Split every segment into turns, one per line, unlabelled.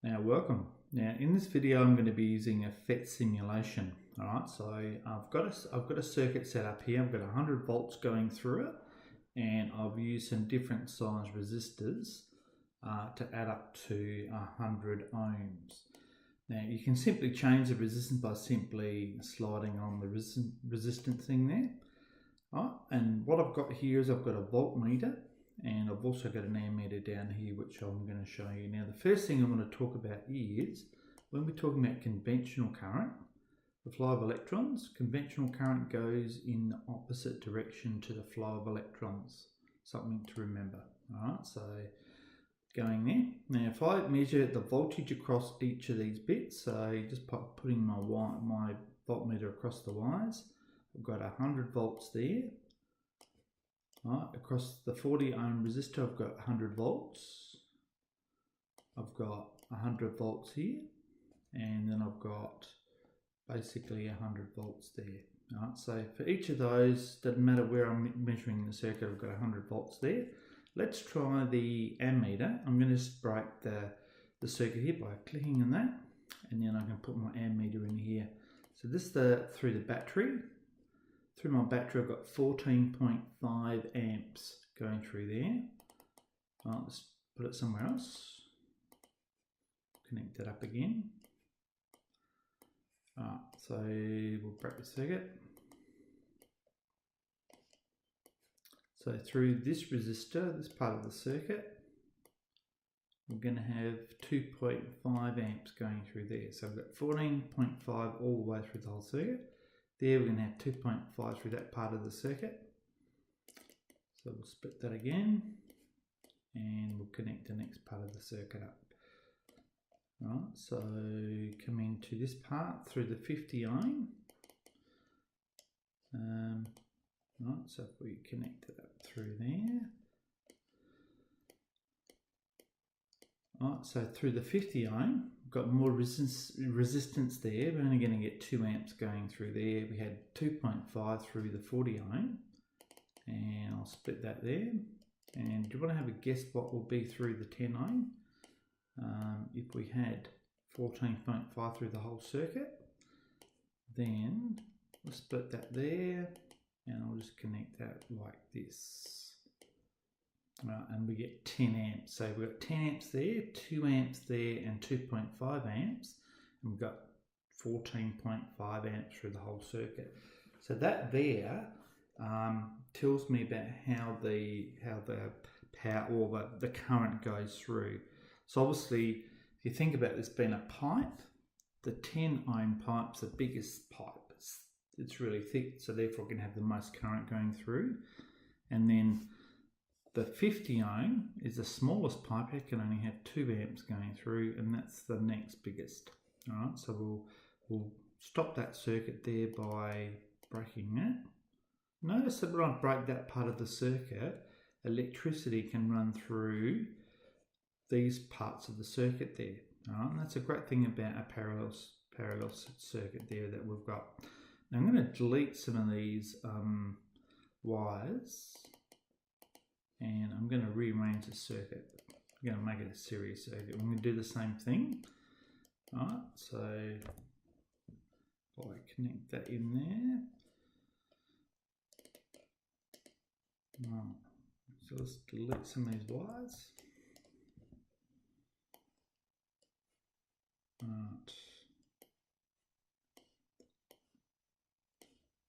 Now welcome. Now in this video I'm going to be using a pHET simulation. Alright, so I've got a circuit set up here. I've got 100 volts going through it, and I've used some different size resistors to add up to 100 ohms. Now you can simply change the resistance by simply sliding on the resistance thing there. Alright, and what I've got here is I've got a voltmeter, and I've also got an ammeter down here, which I'm going to show you. Now the first thing I want to talk about is, when we're talking about conventional current, the flow of electrons, conventional current goes in the opposite direction to the flow of electrons. Something to remember. Alright, so going there. Now if I measure the voltage across each of these bits, so just putting my voltmeter across the wires, I've got 100 volts there. Right, across the 40 ohm resistor I've got 100 volts. I've got 100 volts here, and then I've got basically 100 volts there. Right, so for each of those, doesn't matter where I'm measuring the circuit, I've got 100 volts there. Let's try the ammeter. I'm going to just break the circuit here by clicking on that, and then I can put my ammeter in here. So this is through the battery. Through my battery I've got 14.5 amps going through there. Right, let's put it somewhere else. Connect that up again. Right, so we'll break the circuit. So through this resistor, this part of the circuit, we're going to have 2.5 amps going through there. So we've got 14.5 all the way through the whole circuit. There we're going to have 2.5 through that part of the circuit. So we'll split that again, and we'll connect the next part of the circuit up. Right, so come into this part through the 50 ohm. Right, so if we connect it up through there. Right, so through the 50 ohm, we've got more resistance there. We're only going to get 2 amps going through there. We had 2.5 through the 40 ohm, and I'll split that there. And do you want to have a guess what will be through the 10 ohm? If we had 14.5 through the whole circuit, then we'll split that there, and I'll just connect that like this. Right, and we get 10 amps. So we've got 10 amps there, 2 amps there, and 2.5 amps. And we've got 14.5 amps through the whole circuit. So that there tells me about how the power or the current goes through. So obviously, if you think about this being a pipe, the 10 ohm pipe's the biggest pipe. It's really thick, so therefore it can have the most current going through. And then the 50 ohm is the smallest pipe. It can only have 2 amps going through, and that's the next biggest. All right, so we'll stop that circuit there by breaking that. Notice that when I break that part of the circuit, electricity can run through these parts of the circuit there. All right, and that's a great thing about a parallel circuit there that we've got. Now I'm going to delete some of these wires, and I'm going to rearrange the circuit. I'm going to make it a series circuit. I'm going to do the same thing. Alright, so I connect that in there. Right, so let's delete some of these wires. Right.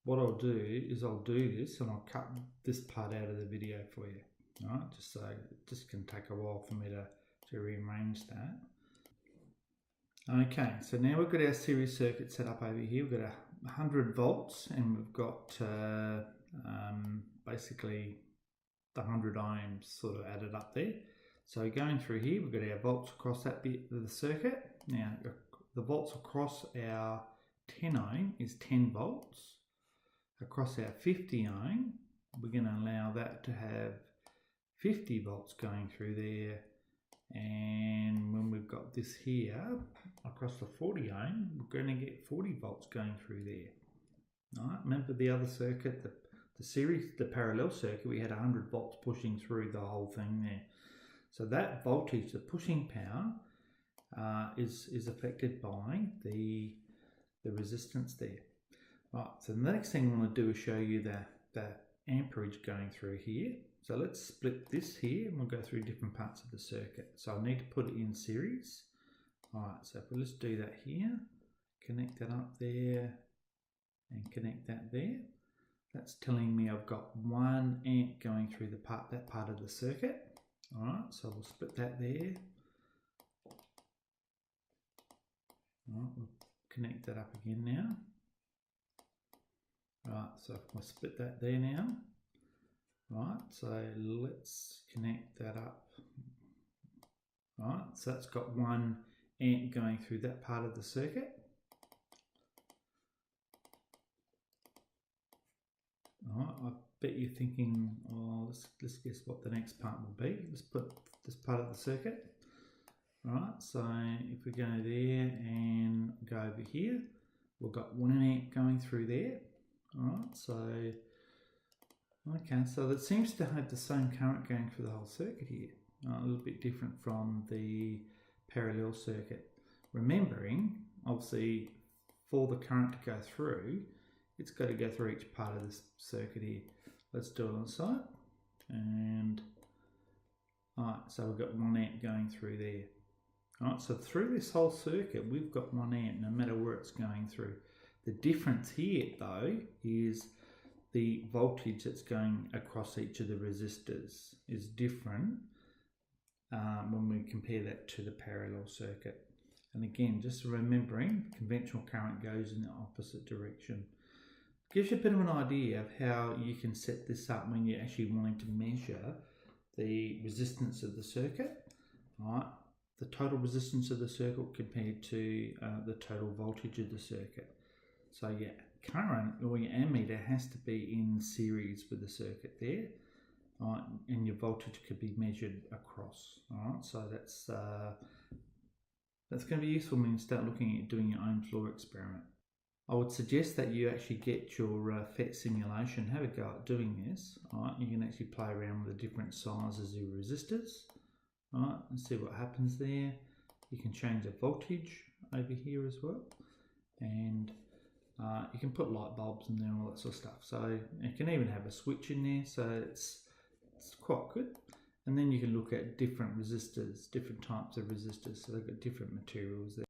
What I'll do is I'll do this, and I'll cut this part out of the video for you. Alright, just so it just can take a while for me to rearrange that. Okay, so now we've got our series circuit set up over here. We've got 100 volts, and we've got basically the 100 ohms sort of added up there. So going through here, we've got our volts across that bit of the circuit. Now the volts across our 10 ohm is 10 volts. Across our 50 ohm, we're going to allow that to have 50 volts going through there. And when we've got this here, across the 40 ohm, we're going to get 40 volts going through there. All right, remember the other circuit, the parallel circuit, we had 100 volts pushing through the whole thing there. So that voltage, the pushing power, is affected by the resistance there. Right, so the next thing I want to do is show you the amperage going through here. So let's split this here and we'll go through different parts of the circuit. So I need to put it in series. Alright, so if we just do that here, connect that up there and connect that there. That's telling me I've got 1 amp going through that part of the circuit. Alright, so we'll split that there. Alright, we'll connect that up again now. Right, so I'll split that there now. Right, so let's connect that up. Right, so that's got 1 amp going through that part of the circuit. Alright, I bet you're thinking, oh, let's guess what the next part will be. Let's put this part of the circuit. Alright, so if we go there and go over here, we've got 1 amp going through there. Alright, so okay, so that seems to have the same current going through the whole circuit here. A little bit different from the parallel circuit. Remembering, obviously, for the current to go through, it's got to go through each part of this circuit here. Let's do it on the side. And alright, so we've got 1 amp going through there. Alright, so through this whole circuit, we've got 1 amp no matter where it's going through. The difference here, though, is the voltage that's going across each of the resistors is different when we compare that to the parallel circuit. And again, just remembering, conventional current goes in the opposite direction. Gives you a bit of an idea of how you can set this up when you're actually wanting to measure the resistance of the circuit. Right? The total resistance of the circuit compared to the total voltage of the circuit. So your current or your ammeter has to be in series with the circuit there, right? And your voltage could be measured across. All right, so that's going to be useful when you start looking at doing your Ohm's law experiment. I would suggest that you actually get your pHET simulation, have a go at doing this. All right, you can actually play around with the different sizes of your resistors. All right, and see what happens there. You can change the voltage over here as well, and you can put light bulbs in there and all that sort of stuff. So you can even have a switch in there, so it's quite good. And then you can look at different resistors, different types of resistors. So they've got different materials there.